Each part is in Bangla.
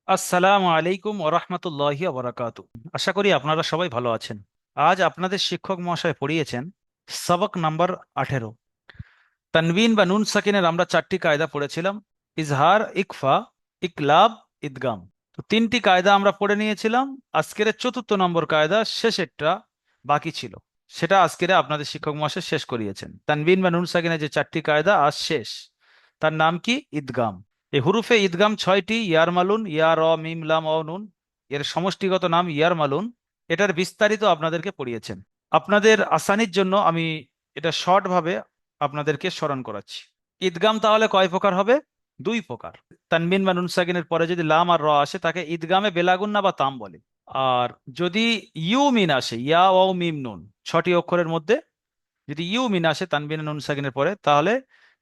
আসসালামু আলাইকুম ওরহমতুল্লাহি ওবরাকাতু। আশা করি আপনারা সবাই ভালো আছেন। আজ আপনাদের শিক্ষক মহাশয় পড়িয়েছেন সবক নাম্বার 18। তানবিন বা নুন সাকিনের আমরা চারটি কায়দা পড়েছিলাম: ইজহার, ইকফা, ইকলাব, ইদগাম। তো তিনটি কায়দা আমরা পড়ে নিয়েছিলাম। আজকের চতুর্থ নম্বর কায়দা শেষেরটা বাকি ছিল, সেটা আজকের আপনাদের শিক্ষক মহাশয় শেষ করিয়েছেন। তানবিন বা নুন সাকিনের যে চারটি কায়দা আজ শেষ। তার নাম কি? ইদগাম। এই হুরুফে ইদগাম ছয়টি: ইয়ার মালুন, ইয়া, র, মিম, লাম, অ, নুন। এর সমষ্টিগত নাম ইয়ার মালুন। এটার বিস্তারিত আপনাদেরকে পড়িয়েছেন। আপনাদের আসানির জন্য আমি এটা শর্ট ভাবে আপনাদেরকে স্মরণ করাচ্ছি। ঈদগাম তাহলে কয় প্রকার হবে? দুই প্রকার। তানবিন বা নুন সাকিনের পরে যদি লাম আর র আসে তাকে ঈদগামে বেলাগুন্না বা তাম বলে। আর যদি ইউ মিন আসে, ইয়া ও মিম নুন, ছটি অক্ষরের মধ্যে যদি ইউ মিন আসে তানবিন নুন সাকিনের পরে, তাহলে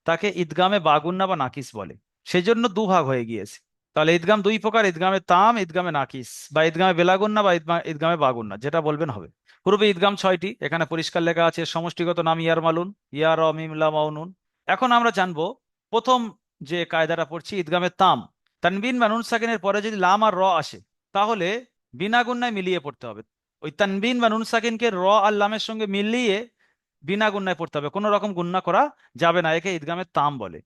তাকে ঈদগামে বাগুন্না বা নাকিস বলে। সেই জন্য দুভাগ হয়ে গিয়েছে। তাহলে ঈদগাম দুই প্রকার: ঈদগামে তাম, ঈদগামে নাকিস, বা ঈদগামে বেলাগুন্না বা ঈদগামে বাগুন্না, যেটা বলবেন হবে। পূর্বে ঈদগাম ছয়টি, এখানে পরিষ্কার লেখা আছে সমষ্টিগত নাম ইয়ার মালুন, ইয়া, র, মিম, লাম, ওয়া, নুন। এখন আমরা জানবো প্রথম যে কায়দাটা পড়ছি, ঈদগামে তাম। তানবিন বা নুন সাকিনের পরে যদি লাম আর র আসে, তাহলে বিনা গুণায় মিলিয়ে পড়তে হবে। ওই তানবিন বা নুন সাকিনকে র আর লামের সঙ্গে মিলিয়ে বিনা গুণায় পড়তে হবে, কোনো রকম গুণনা করা যাবে না। একে ঈদগামে তাম বলে।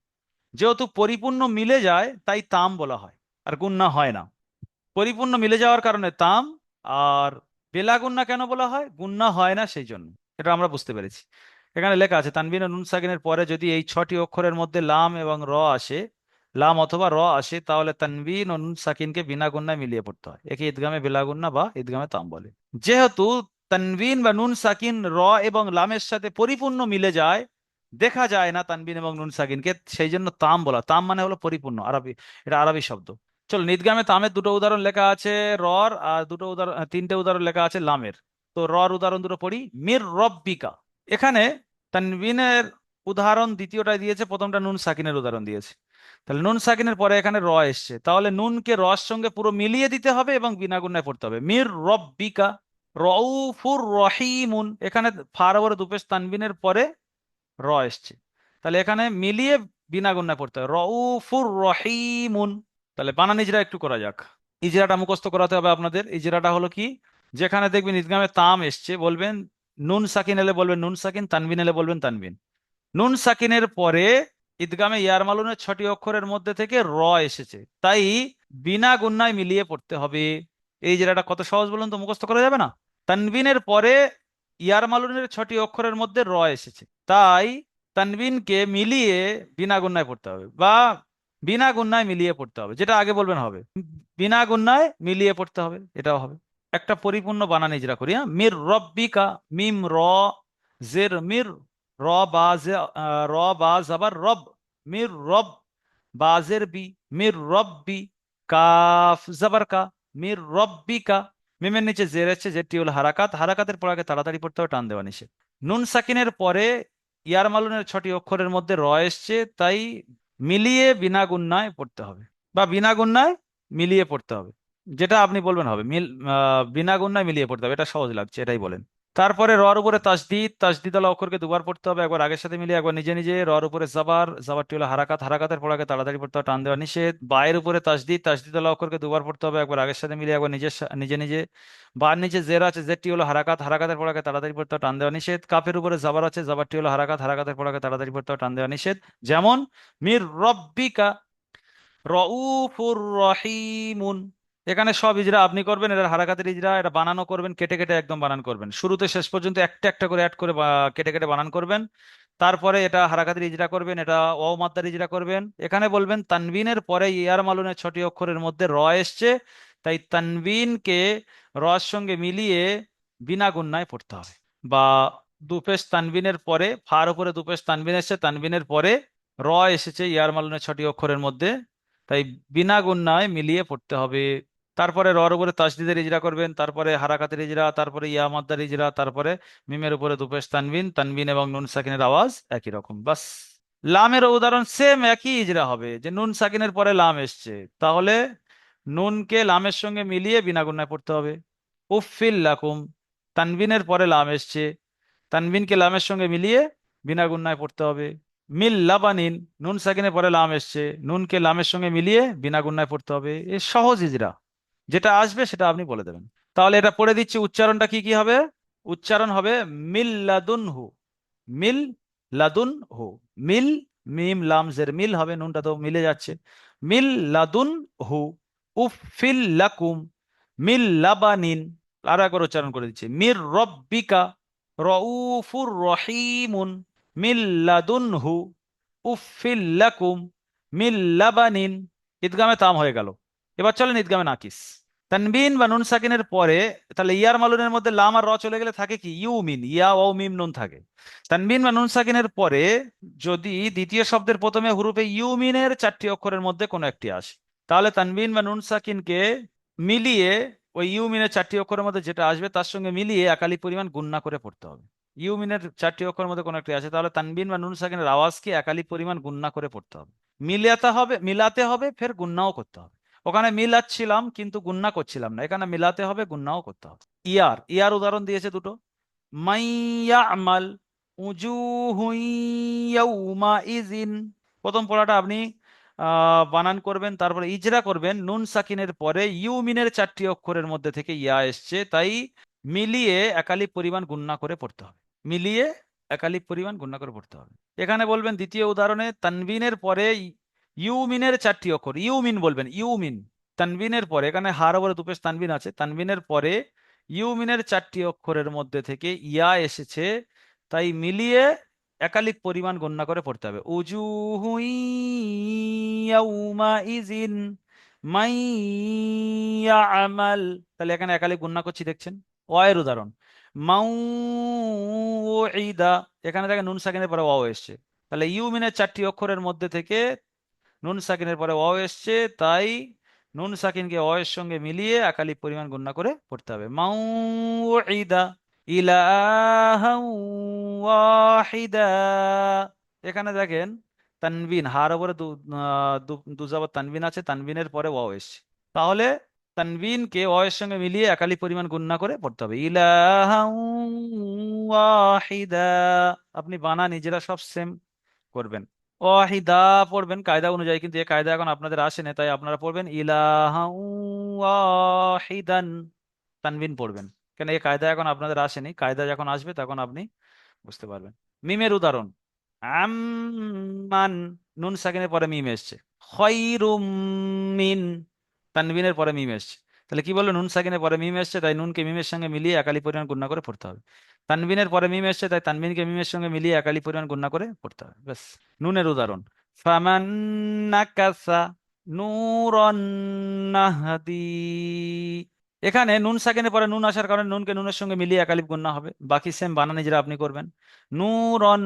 যেহেতু পরিপূর্ণ মিলে যায় তাই তাম বলা হয়, আর গুণনা হয় না। পরিপূর্ণ মিলে যাওয়ার কারণে তাম। আর বেলা গুণনা কেন বলা হয়? গুণনা হয় না সেই জন্য। এটা আমরা বুঝতে পেরেছি। এখানে লেখা আছে তানবিন ও নুন সাকিনের পরে যদি এই ছটি অক্ষরের মধ্যে লাম এবং র আসে, লাম অথবা র আসে, তাহলে তানবিন ও নুন সাকিনকে বিনা গুণনায় মিলিয়ে পড়তে হয়। একে ঈদগামে বেলা গুণনা বা ঈদগামে তাম বলে। যেহেতু তানবিন বা নুন সাকিন র এবং লামের সাথে পরিপূর্ণ মিলে যায়, দেখা যায় না তানবিন এবং নুন সাকিনকে, সেই জন্য তাম বলা। তাম মানে হলো পরিপূর্ণ, আরবি, এটা আরবি শব্দ। চলো, নিদগামে তামের দুটো উদাহরণ লেখা আছে রর, আর দুটো উদাহরণ, তিনটে উদাহরণ লেখা আছে লামের। তো রর উদাহরণ দুটো পড়ি। মির রব্বিকা। এখানে তানবিনের উদাহরণ দ্বিতীয়টায় দিয়েছে, প্রথমটা নুন সাকিনের উদাহরণ দিয়েছে। তাহলে নুন সাকিনের পরে এখানে র এসছে, তাহলে নুনকে রর সঙ্গে পুরো মিলিয়ে দিতে হবে এবং বিনা গুণায় পড়তে হবে। মির রব্বিকা। রউফুর রহিমুন, এখানে ফার ওপরে দুপেশ তানবিনের পরে র এসছে, তাহলে এখানে মিলিয়ে বিনা গুণায় পড়তে হবে। রউফুর রহিমুন। তাহলে বানান ইজরা একটু করা যাক। ইজরাটা মুখস্থ করাতে হবে আপনাদের। ইজরাটা হলো কি? যেখানে দেখবেন ইদগামে তাম এসছে, বলবেন নুন সাকিন এলে বলবেন নুন সাকিন, তানবিন এলে বলবেন তানবিন। নুন সাকিনের পরে ইদগামে ইয়ার মালুনের ছটি অক্ষরের মধ্যে থেকে র এসেছে, তাই বিনা গুণায় মিলিয়ে পড়তে হবে। এই ইজরাটা কত সহজ বলুন তো, মুখস্থ করা যাবে না? তানবিনের পরে ইয়ার মালুনের ছটি অক্ষরের মধ্যে র এসেছে, তাই তানবিনকে মিলিয়ে বিনা গুণায় পড়তে হবে, বা বিনা গুণায় মিলিয়ে পড়তে হবে, যেটা আগে বলবেন হবে। বিনা গুণায় মিলিয়ে পড়তে হবে, এটাও হবে। একটা পরিপূর্ণ বানান ইজরা করি। হ্যাঁ, মির রব্বিকা। মিম র, জের মির, র বা র বা জাবার রব, মির রব, বাজের বি, মির রব্বি, কাফ জাবার কা, মির রব্বিকা। মিমের নিচে জের আছে, যেটি হলো হারাকাত। হারাকাতের পর আগে তাড়াতাড়ি পড়তে হবে, টান দেওয়া নিষেধ। নুন সাকিনের পরে ইয়ার মালুনের ছটি অক্ষরের মধ্যে র এসছে, তাই মিলিয়ে বিনা গুণনায় পড়তে হবে, বা বিনা গুণনায় মিলিয়ে পড়তে হবে, যেটা আপনি বলবেন হবে। বিনা গুণনায় মিলিয়ে পড়তে হবে, এটা সহজ লাগছে, এটাই বলেন। তারপরে রর উপরে তাসদিদ। তাসদিদ আলা অক্ষরকে দুবার পড়তে হবে, একবার আগের সাথে মিলিয়ে, একবার নিজে নিজে। রর উপরে জাবার। জাবারটি হলো হারাকাত। হারাকাতের পর আগে তাড়াতাড়ি পড়তে হবে, টান দেওয়া নিষেধ। বায়ের উপরে তাসদিদ। তাসদিদ আলা অক্ষরকে দুবার পড়তে হবে, একবার আগের সাথে মিলিয়ে, একবার নিজে নিজে। বার নিচে জের আছে, জেরটি হলো হারাকাত। হারাকাতের পর আগে তাড়াতাড়ি পড়তে হবে, টান দেওয়া নিষেধ। কাফের উপরে জাবার আছে, জাবারটি হলো হারাকাত। হারাকাতের পর আগে তাড়াতাড়ি পড়তে হবে, টান দেওয়া নিষেধ। যেমন মির রব্বিকা রউফুর রহিমুন। এখানে সব ইজরা আপনি করবেন, এটা হারাকাতের ইজরা, এটা বানানো করবেন, কেটে কেটে একদম বানান করবেন, শুরুতে শেষ পর্যন্ত একটা একটা করে অ্যাড করে কেটে কেটে বানান করবেন। তারপরে এটা হারাকাতের ইজরা করবেন, এটা ওয়াও মাদ্দার ইজরা করবেন। এখানে বলবেন তানবিনের পরে ইয়ার মালুনের ছটি অক্ষরের মধ্যে র এসছে, তাই তানবিনকে রর সঙ্গে মিলিয়ে বিনা গুণনায় পড়তে হবে। বা দুপেশ তানবিনের পরে, ফার উপরে দুপেশ তানবিন এসেছে, তানবিনের পরে র এসেছে ইয়ার মালুনের ছটি অক্ষরের মধ্যে, তাই বিনা গুণনায় মিলিয়ে পড়তে হবে। তারপরে রর উপরে তাসদিদের ইজরা করবেন, তারপরে হারাকাতের ইজরা, তারপরে ইয়া মাদ্দার ইজরা, তারপরে মিমের উপরে দুপেশ তানবিন। তানবিন এবং নুন সাকিনের আওয়াজ একই রকম, বাস। লামের উদাহরণ সেম একই ইজরা হবে, যে নুন সাকিনের পরে লাম এসছে, তাহলে নুনকে লামের সঙ্গে মিলিয়ে বিনা গুণনায় পড়তে হবে। উফিল লাকুম। তানবিনের পরে লাম এসছে, তানবিনকে লামের সঙ্গে মিলিয়ে বিনা গুণনায় পড়তে হবে। মিল লাবানিন, নুন সাকিনের পরে লাম এসছে, নুনকে লামের সঙ্গে মিলিয়ে বিনা গুণনায় পড়তে হবে। এ সহজ ইজরা, যেটা আসবে সেটা আপনি বলে দেবেন। তাহলে এটা পড়ে দিচ্ছি, উচ্চারণটা কি কি হবে? উচ্চারণ হবে মিল লাদুনহু, মিল লাদুনহু, মিল, মিম লাম জের মিল হবে, নুনটা তো মিলে যাচ্ছে। মিল লাদুনহু, উফিল লাকুম, মিল লাবানিন। আরো একবার উচ্চারণ করে দিচ্ছি, মির রব্বিকা রউফুর রহিমুন, মিল লাদুনহু, উফিল লাকুম, মিল লাবানিন। ঈদগামে তাম হয়ে গেল। এবার চলেন ঈদগামে নাকিস। তানবিন বা নুন সাকিনের পরে, তাহলে ইয়ার মালুনের মধ্যে লাম আর র চলে গেলে থাকে কি ইউমিন, ইয়া ও মিম নুন থাকে। তানবিন বা নুন সাকিনের পরে যদি দ্বিতীয় শব্দের প্রথমে হুরুফে ইউমিনের চারটি অক্ষরের মধ্যে কোনো একটি আসে, তাহলে তানবিন বা নুন সাকিনকে মিলিয়ে ওই ইউমিনের চারটি অক্ষরের মধ্যে যেটা আসবে তার সঙ্গে মিলিয়ে একালি পরিমাণ গুণনা করে পড়তে হবে। ইউমিনের চারটি অক্ষরের মধ্যে কোনো একটি আছে, তাহলে তানবিন বা নুন সাকিনের আওয়াজকে একালি পরিমাণ গুণনা করে পড়তে হবে। মিলাতে হবে, ফের গুণনাও করতে হবে। ওখানে মিলাচ্ছিলাম কিন্তু গুণনা করছিলাম না, এখানে মিলাতে হবে, গুণনাও করতে হবে। ইয়ার ইয়ার উদাহরণ দিয়েছে দুটো। মাইয়ামাল উজুহুন ইয়াউমাইজিন। প্রথম পড়াটা আপনি বানান করবেন, তারপরে ইজরা করবেন। নুন সাকিনের পরে ইউমিনের চারটি অক্ষরের মধ্যে থেকে ইয়া এসছে, তাই মিলিয়ে একালি পরিমাণ গুণনা করে পড়তে হবে। মিলিয়ে একালি পরিমাণ গুণনা করে পড়তে হবে। এখানে বলবেন দ্বিতীয় উদাহরণে তানবিনের পরে ইউমিনের চারটি অক্ষর, ইউমিন বলবেন, ইউমিন। তানবিনের পরে, এখানে হার ওপরে দুপেশ তানবিন আছে, তানবিনের পরে ইউমিনের চারটি অক্ষরের মধ্যে থেকে ইয়া এসেছে, তাই মিলিয়ে একালিক পরিমাণ গণনা করে পড়তে হবে। উজুহু ইয়াউমাইজিন মাইয়ামাল, তাহলে এখানে একালিক গণনা করছি দেখছেন। ওয়ের উদাহরণ, মাউইদা, এখানে দেখেন নুন সাকিনের পরে ওয়াও এসছে, তাহলে ইউমিনের চারটি অক্ষরের মধ্যে থেকে নুন সাকিনের পরে ওয়াও এসছে, তাই নুন সাকিনকে অ এর সঙ্গে মিলিয়ে একালি পরিমাণ গণনা করে পড়তে হবে। মাউইদা ইলাহাও ওয়াহিদা। এখানে দেখেন তানবিন, হার উপরে দু জবর তানবিন আছে, তানবিনের পরে ওয়াও এসছে, তাহলে তানবিনকে অ এর সঙ্গে মিলিয়ে একালি পরিমাণ গণনা করে পড়তে হবে। ইলাহাও ওয়াহিদা। আপনি বানা নিজেরা সব সেম করবেন। ওয়াহিদা পড়বেন কায়দা অনুযায়ী, কিন্তু এই কায়দা এখন আপনাদের আসে না, তাই আপনারা পড়বেন ইলাহাউ ওয়াহিদান, তানবিন পড়বেন। কেন এই কায়দা এখন আপনাদের আসেনি, কায়দা যখন আসবে তখন আপনি বুঝতে পারবেন। মিমের উদাহরণ, আম্মান, নুন সাকিনের পরে মিম এসছে। খয়রুম মিন, তানবিনের পরে মিম এসছে, তাহলে কি বললো, নুন সাকিনের পরে মিম এসছে, তাই নুনকে মিমের সঙ্গে মিলিয়ে একালি পরিমাণ গুণনা করে পড়তে হবে। তানবিনের পরে মিম এসছে, তাই তানবিনকে মিমের সঙ্গে মিলিয়ে একালি পরিমাণ গুণনা করে পড়তে হবে, ব্যাস। নুনের উদাহরণ, ফামান নাকাসা নূরান নাহদি। এখানে নুন সাকিনের পরে নুন আসার কারণে নুনকে নুনের সঙ্গে মিলিয়ে একালিপ গুণনা হবে, বাকি সেম বানান যেটা আপনি করবেন। নূরান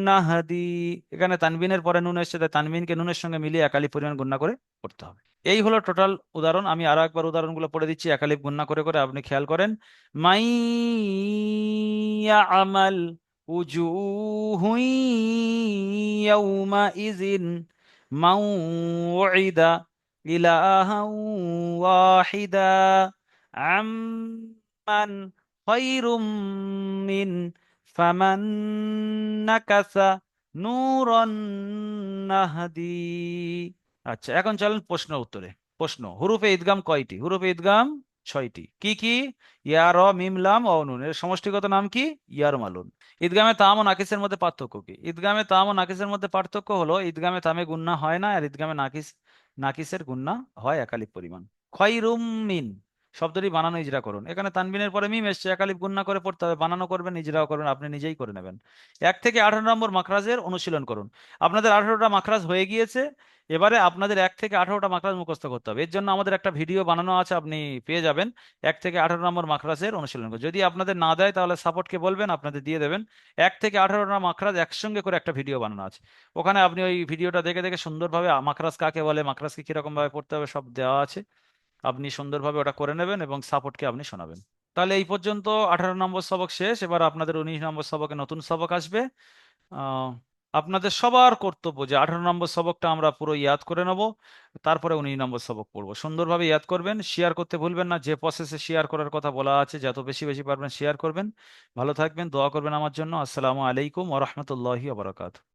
নাহদি, এখানে তানবিনের পরে নুন এসেছে, তাই তানবিনকে নুনের সঙ্গে মিলিয়ে একালিপ পরিমাণ গুণনা করে করতে হবে। এই হলো টোটাল উদাহরণ। আমি আরো একবার উদাহরণগুলো পড়ে দিচ্ছি একালিপ গুণনা করে করে, আপনি খেয়াল করেন। মাইয়া আমাল উজুহুন ইয়াউমাইজিন মাউইদা ইলাহাও ওয়াহিদা আম্মান খায়রুম মিন ফামান নাকাসা নূরান নাহদি। আচ্ছা, এখন চলেন প্রশ্ন উত্তরে। প্রশ্ন, হুরুফে ইদগাম কয়টি? হুরুফে ইদগাম 6টি। কি কি? ইয়া, র, মিম, লাম, অ, নুন। এর সমষ্টিগত নাম কি? ইয়ার মালুন। ঈদগামে তাম ও নাকিসের মধ্যে পার্থক্য কি? ঈদগামে তাম ও নাকিসের মধ্যে পার্থক্য হলো, ঈদগামে তামে গুন্না হয় না, আর ঈদগামে নাকিসের গুন্না হয় একালিপ পরিমাণ। খয়রুম মিন শব্দটি বানানো ইজরা করুন। এখানে তানবিনের পরে মিম এসছে, একালিপ গুন্না করে পড়তে হবে, বানানো করবেন, ইজরাও করবেন, আপনি নিজেই করে নেবেন। 1 থেকে 18 নম্বর মাখরাজের অনুশীলন করুন। আপনাদের 18টা মাখরাজ হয়ে গিয়েছে, এবারে আপনাদের 1 থেকে 18টা মাখরাজ মুখস্থ করতে হবে। এর জন্য আমাদের একটা ভিডিও বানানো আছে, আপনি পেয়ে যাবেন। 1 থেকে 18 নম্বর মাখরাজের অনুশীলন করুন। যদি আপনাদের না দেয় তাহলে সাপোর্টকে বলবেন, আপনাদের দিয়ে দেবেন। 1 থেকে 18টা মাখরাজ একসঙ্গে করে একটা ভিডিও বানানো আছে, ওখানে আপনি ওই ভিডিওটা দেখে দেখে সুন্দরভাবে মাখরাজ কাকে বলে, মাখরাজকে কিরকম ভাবে পড়তে হবে সব দেওয়া আছে, আপনি সুন্দরভাবে ওটা করে নেবেন এবং সাপোর্টকে আপনি শোনাবেন। তাহলে এই পর্যন্ত 18 নম্বর সবক শেষ। এবার আপনাদের 19 নম্বর সবকে নতুন সবক আসবে। আহ আপনাদের সবার কর্তব্য যে 18 নম্বর সবকটা আমরা পুরো ইয়াদ করে নেব, তারপরে 19 নম্বর সবক পড়বো। সুন্দরভাবে ইয়াদ করবেন, শেয়ার করতে ভুলবেন না, যে প্রসেসে শেয়ার করার কথা বলা আছে যত বেশি বেশি পারবেন শেয়ার করবেন। ভালো থাকবেন, দোয়া করবেন আমার জন্য। আসসালামু আলাইকুম ওয়া রাহমাতুল্লাহি ওয়া বারাকাতুহু।